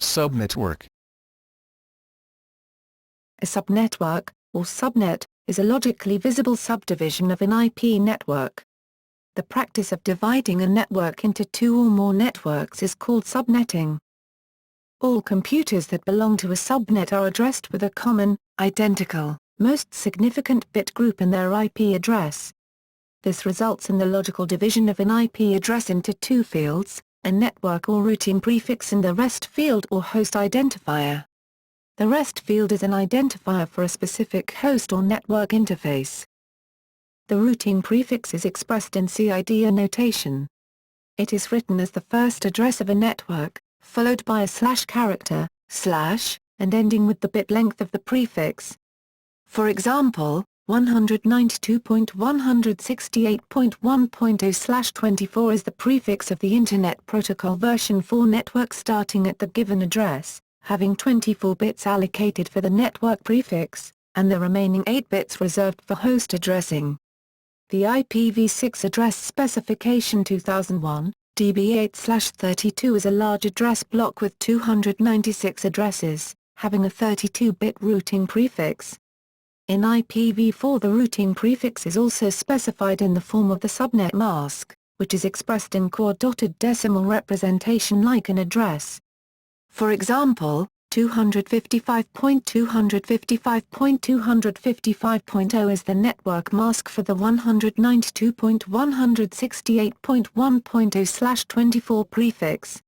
Subnetwork. A subnetwork, or subnet, is a logically visible subdivision of an IP network. The practice of dividing a network into two or more networks is called subnetting. All computers that belong to a subnet are addressed with a common, identical, most significant bit group in their IP address. This results in the logical division of an IP address into two fields, a network or routing prefix and the rest field or host identifier. The rest field is an identifier for a specific host or network interface. The routing prefix is expressed in CIDR notation. It is written as the first address of a network, followed by a slash character, slash, and ending with the bit length of the prefix. For example, 192.168.1.0/24 is the prefix of the Internet Protocol version 4 network starting at the given address, having 24 bits allocated for the network prefix, and the remaining 8 bits reserved for host addressing. The IPv6 address specification 2001, DB8/32 is a large address block with 296 addresses, having a 32-bit routing prefix. In IPv4 the routing prefix is also specified in the form of the subnet mask, which is expressed in quad-dotted decimal representation like an address. For example, 255.255.255.0 is the network mask for the 192.168.1.0/24 prefix.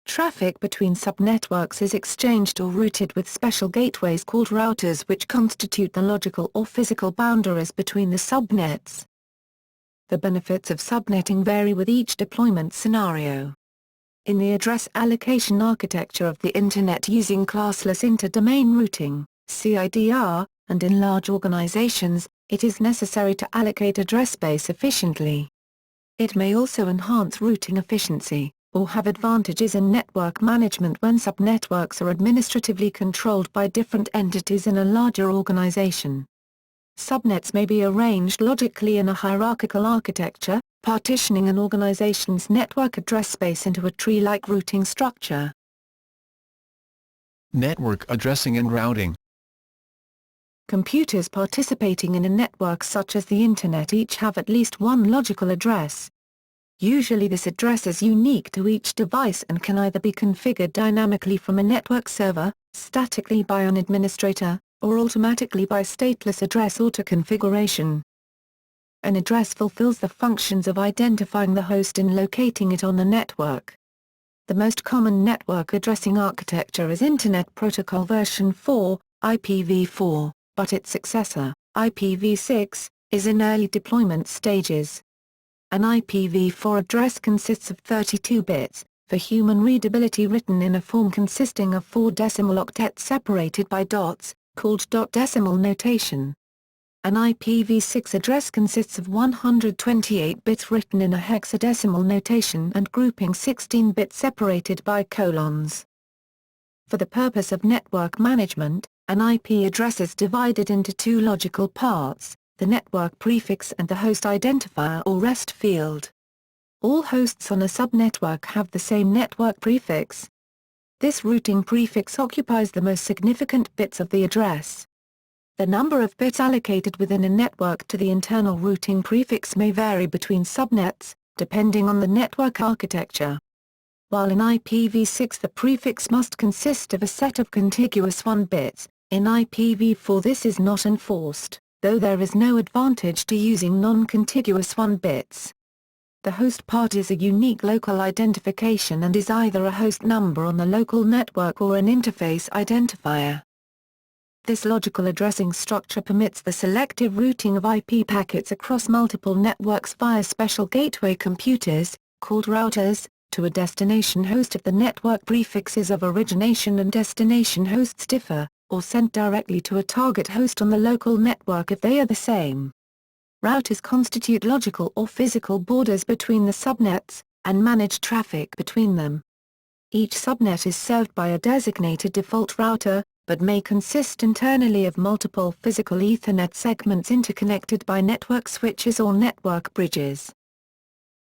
Traffic between subnetworks is exchanged or routed with special gateways called routers which constitute the logical or physical boundaries between the subnets. The benefits of subnetting vary with each deployment scenario. In the address allocation architecture of the Internet using classless inter-domain routing, CIDR, and in large organizations, it is necessary to allocate address space efficiently. It may also enhance routing efficiency, or have advantages in network management when subnetworks are administratively controlled by different entities in a larger organization. Subnets may be arranged logically in a hierarchical architecture, partitioning an organization's network address space into a tree-like routing structure. Network addressing and routing. Computers participating in a network such as the Internet each have at least one logical address. Usually this address is unique to each device and can either be configured dynamically from a network server, statically by an administrator, or automatically by stateless address auto-configuration. An address fulfills the functions of identifying the host and locating it on the network. The most common network addressing architecture is Internet Protocol version 4, IPv4, but its successor, IPv6, is in early deployment stages. An IPv4 address consists of 32 bits, for human readability written in a form consisting of 4 decimal octets separated by dots, called dot decimal notation. An IPv6 address consists of 128 bits written in a hexadecimal notation and grouping 16 bits separated by colons. For the purpose of network management, an IP address is divided into two logical parts, the network prefix and the host identifier or rest field. All hosts on a subnetwork have the same network prefix. This routing prefix occupies the most significant bits of the address. The number of bits allocated within a network to the internal routing prefix may vary between subnets, depending on the network architecture. While in IPv6 the prefix must consist of a set of contiguous 1 bits, in IPv4 this is not enforced, though there is no advantage to using non-contiguous 1 bits. The host part is a unique local identification and is either a host number on the local network or an interface identifier. This logical addressing structure permits the selective routing of IP packets across multiple networks via special gateway computers, called routers, to a destination host if the network prefixes of origination and destination hosts differ, or sent directly to a target host on the local network if they are the same. Routers constitute logical or physical borders between the subnets, and manage traffic between them. Each subnet is served by a designated default router, but may consist internally of multiple physical Ethernet segments interconnected by network switches or network bridges.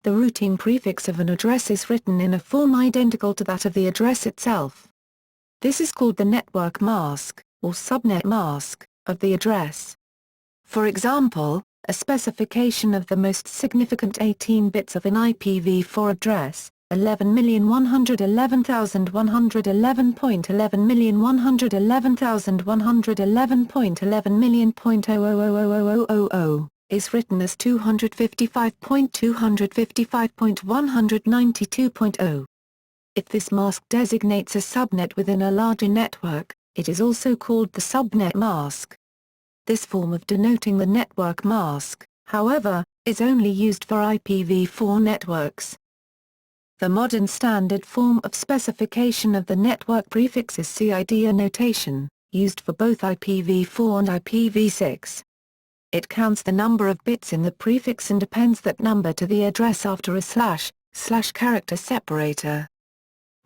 The routing prefix of an address is written in a form identical to that of the address itself. This is called the network mask, or subnet mask, of the address. For example, a specification of the most significant 18 bits of an IPv4 address, 11,111,111.11,111.11.0000000, is written as 255.255.192.0. If this mask designates a subnet within a larger network, it is also called the subnet mask. This form of denoting the network mask, however, is only used for IPv4 networks. The modern standard form of specification of the network prefix is CIDR notation, used for both IPv4 and IPv6. It counts the number of bits in the prefix and appends that number to the address after a / character separator.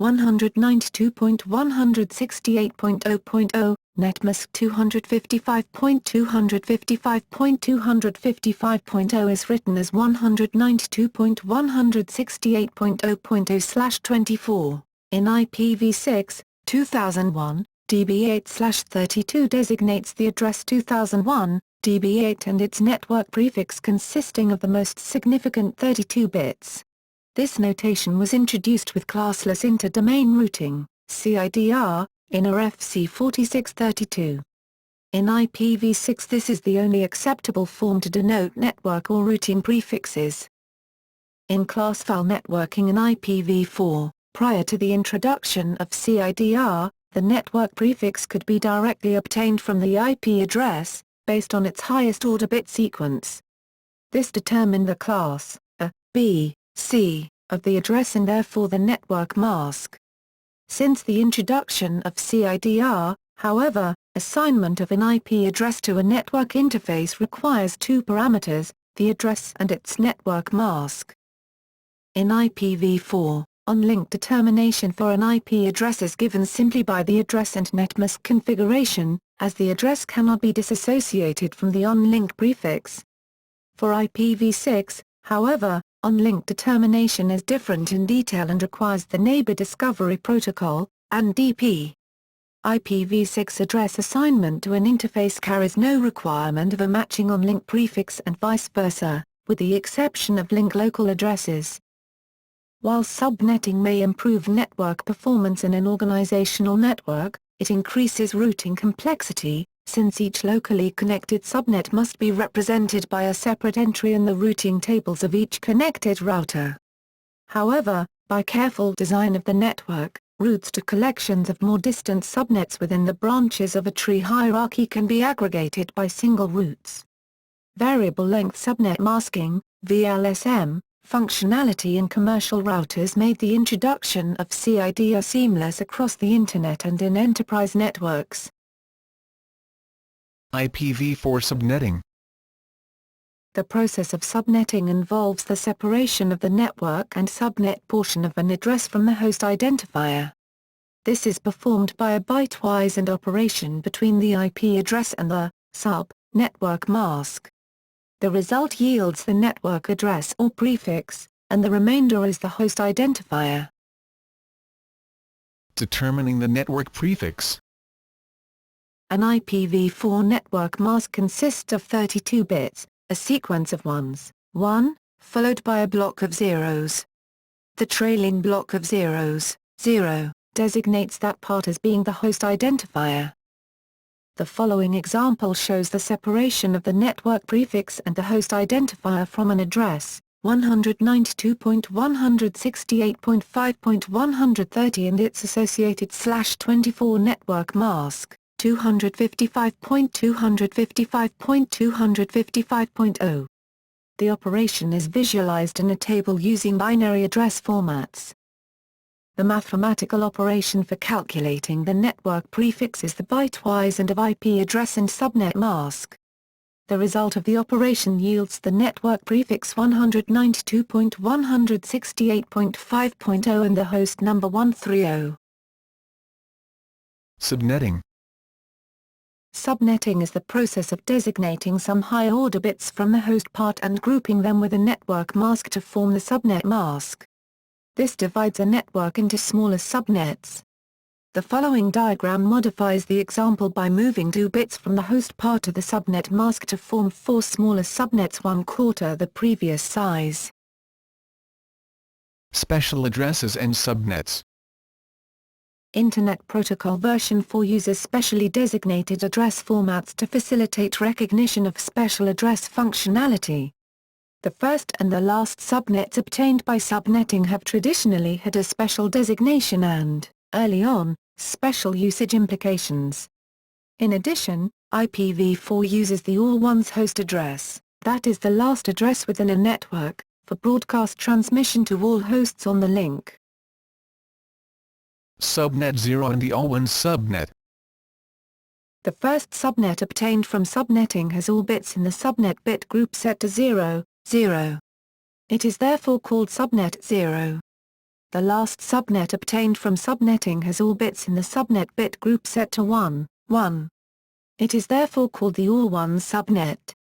192.168.0.0, netmask 255.255.255.0 is written as 192.168.0.0/24. In IPv6, 2001, DB8/32 designates the address 2001, DB8 and its network prefix consisting of the most significant 32 bits. This notation was introduced with classless inter-domain routing, CIDR, in RFC 4632. In IPv6 this is the only acceptable form to denote network or routing prefixes. In class file networking in IPv4, prior to the introduction of CIDR, the network prefix could be directly obtained from the IP address, based on its highest order bit sequence. This determined the class, A, B, C, of the address and therefore the network mask. Since the introduction of CIDR, however, assignment of an IP address to a network interface requires two parameters, the address and its network mask. In IPv4, on-link determination for an IP address is given simply by the address and netmask configuration, as the address cannot be disassociated from the on-link prefix. For IPv6, however, on-link determination is different in detail and requires the Neighbor Discovery Protocol, (NDP). IPv6 address assignment to an interface carries no requirement of a matching on-link prefix and vice versa, with the exception of link local addresses. While subnetting may improve network performance in an organizational network, it increases routing complexity, since each locally connected subnet must be represented by a separate entry in the routing tables of each connected router. However, by careful design of the network, routes to collections of more distant subnets within the branches of a tree hierarchy can be aggregated by single routes. Variable length subnet masking, VLSM, functionality in commercial routers made the introduction of CIDR seamless across the Internet and in enterprise networks. IPv4 subnetting. The process of subnetting involves the separation of the network and subnet portion of an address from the host identifier. This is performed by a bitewise AND operation between the IP address and the network mask. The result yields the network address or prefix, and the remainder is the host identifier. Determining the network prefix. An IPv4 network mask consists of 32 bits, a sequence of ones, 1, followed by a block of zeros. The trailing block of zeros, 0, designates that part as being the host identifier. The following example shows the separation of the network prefix and the host identifier from an address, 192.168.5.130 and its associated /24 network mask, 255.255.255.0. The operation is visualized in a table using binary address formats. The mathematical operation for calculating the network prefix is the bitewise AND of IP address and subnet mask. The result of the operation yields the network prefix 192.168.5.0 and the host number 130. Subnetting. Subnetting is the process of designating some high-order bits from the host part and grouping them with a network mask to form the subnet mask. This divides a network into smaller subnets. The following diagram modifies the example by moving 2 bits from the host part of the subnet mask to form 4 smaller subnets 1/4 the previous size. Special addresses and subnets. Internet Protocol version 4 uses specially designated address formats to facilitate recognition of special address functionality. The first and the last subnets obtained by subnetting have traditionally had a special designation and, early on, special usage implications. In addition, IPv4 uses the all-ones host address, that is the last address within a network, for broadcast transmission to all hosts on the link. Subnet 0 and the all-ones subnet. The first subnet obtained from subnetting has all bits in the subnet bit group set to 0, 0. It is therefore called subnet 0. The last subnet obtained from subnetting has all bits in the subnet bit group set to 1, 1. It is therefore called the all-ones subnet.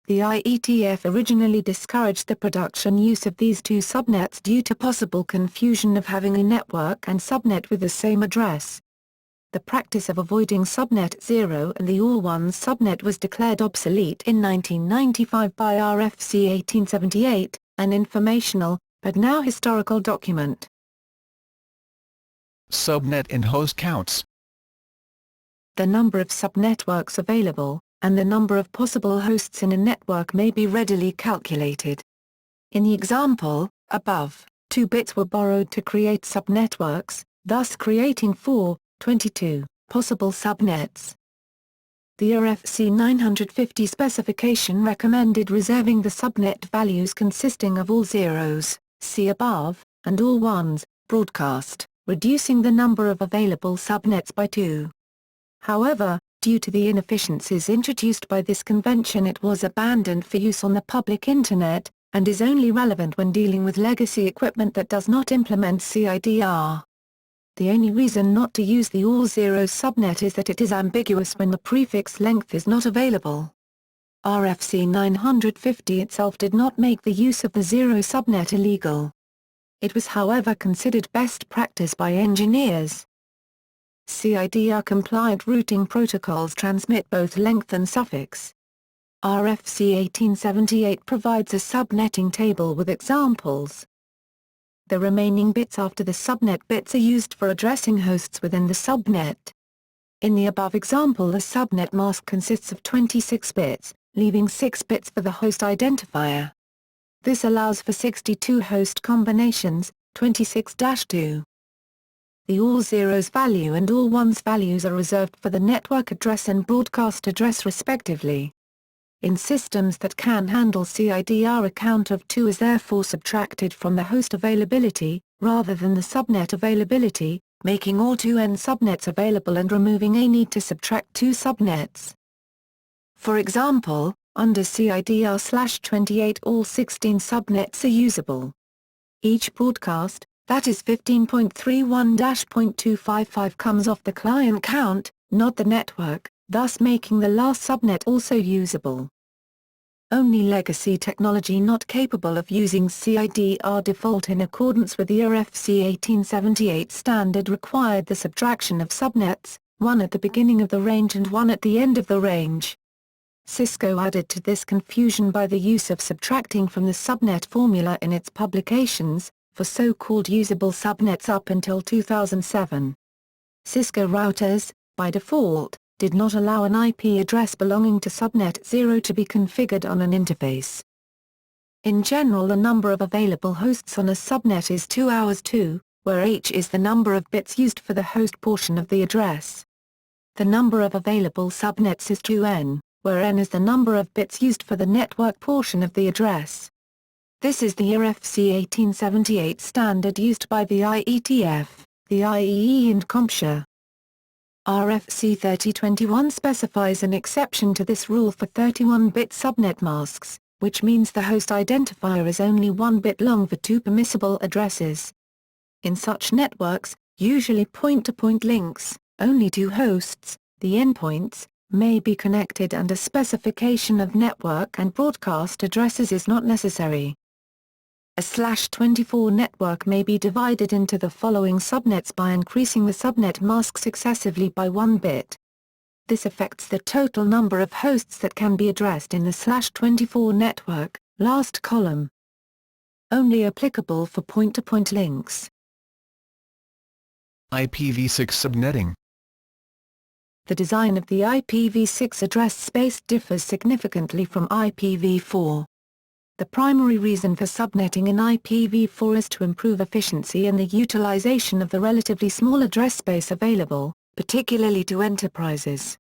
The IETF originally discouraged the production use of these two subnets due to possible confusion of having a network and subnet with the same address. The practice of avoiding subnet 0 and the all-ones subnet was declared obsolete in 1995 by RFC 1878, an informational, but now historical document. Subnet and host counts. The number of subnetworks available, and the number of possible hosts in a network may be readily calculated. In the example, above, 2 bits were borrowed to create subnetworks, thus creating 4, 22, possible subnets. The RFC 950 specification recommended reserving the subnet values consisting of all zeros, see above, and all ones, broadcast, reducing the number of available subnets by 2. However, due to the inefficiencies introduced by this convention, it was abandoned for use on the public Internet, and is only relevant when dealing with legacy equipment that does not implement CIDR. The only reason not to use the all-zeros subnet is that it is ambiguous when the prefix length is not available. RFC 950 itself did not make the use of the 0 subnet illegal. It was however considered best practice by engineers. CIDR-compliant routing protocols transmit both length and suffix. RFC 1878 provides a subnetting table with examples. The remaining bits after the subnet bits are used for addressing hosts within the subnet. In the above example, the subnet mask consists of 26 bits, leaving 6 bits for the host identifier. This allows for 62 host combinations, 26-2. The all-zeros value and all-ones values are reserved for the network address and broadcast address respectively. In systems that can handle CIDR, a count of 2 is therefore subtracted from the host availability, rather than the subnet availability, making all 2n subnets available and removing a need to subtract 2 subnets. For example, under CIDR/28 all 16 subnets are usable. Each broadcast, that is 15.31-.255, comes off the client count, not the network, thus making the last subnet also usable. Only legacy technology not capable of using CIDR default in accordance with the RFC 1878 standard required the subtraction of subnets, one at the beginning of the range and one at the end of the range. Cisco added to this confusion by the use of subtracting from the subnet formula in its publications, for so-called usable subnets up until 2007. Cisco routers, by default, did not allow an IP address belonging to subnet 0 to be configured on an interface. In general, the number of available hosts on a subnet is 2 hours 2, where h is the number of bits used for the host portion of the address. The number of available subnets is 2n, where n is the number of bits used for the network portion of the address. This is the RFC 1878 standard used by the IETF, the IEE and CompTIA. RFC 3021 specifies an exception to this rule for 31-bit subnet masks, which means the host identifier is only 1 bit long for 2 permissible addresses. In such networks, usually point-to-point links, only 2 hosts, the endpoints, may be connected and a specification of network and broadcast addresses is not necessary. A /24 network may be divided into the following subnets by increasing the subnet mask successively by 1 bit. This affects the total number of hosts that can be addressed in the /24 network, last column. Only applicable for point-to-point links. IPv6 subnetting. The design of the IPv6 address space differs significantly from IPv4. The primary reason for subnetting in IPv4 is to improve efficiency and the utilization of the relatively small address space available, particularly to enterprises.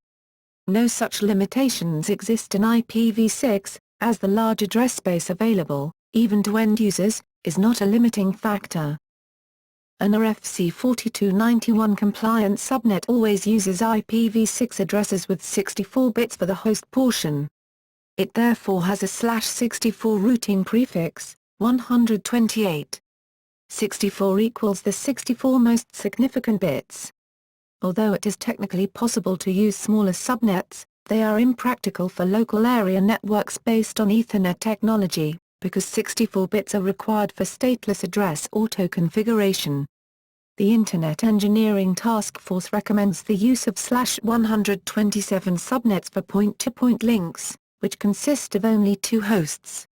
No such limitations exist in IPv6, as the large address space available, even to end users, is not a limiting factor. An RFC 4291 compliant subnet always uses IPv6 addresses with 64 bits for the host portion. It therefore has a /64 routing prefix, 128. 64 equals the 64 most significant bits. Although it is technically possible to use smaller subnets, they are impractical for local area networks based on Ethernet technology, because 64 bits are required for stateless address auto-configuration. The Internet Engineering Task Force recommends the use of /127 subnets for point-to-point links, which consist of only 2 hosts.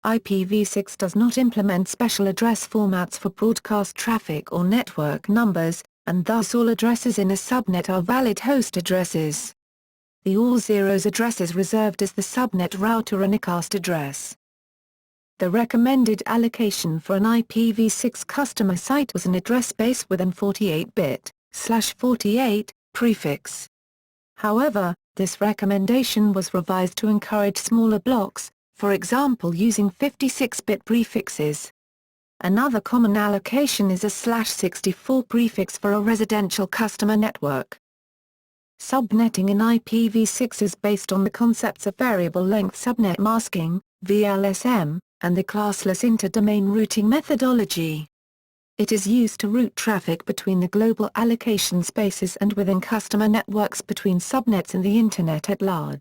IPv6 does not implement special address formats for broadcast traffic or network numbers, and thus all addresses in a subnet are valid host addresses. The all zeros address is reserved as the subnet router unicast address. The recommended allocation for an IPv6 customer site was an address space with an 48-bit /48 prefix. However, this recommendation was revised to encourage smaller blocks, for example using 56-bit prefixes. Another common allocation is a /64 prefix for a residential customer network. Subnetting in IPv6 is based on the concepts of variable length subnet masking, VLSM, and the classless interdomain routing methodology. It is used to route traffic between the global allocation spaces and within customer networks between subnets and the Internet at large.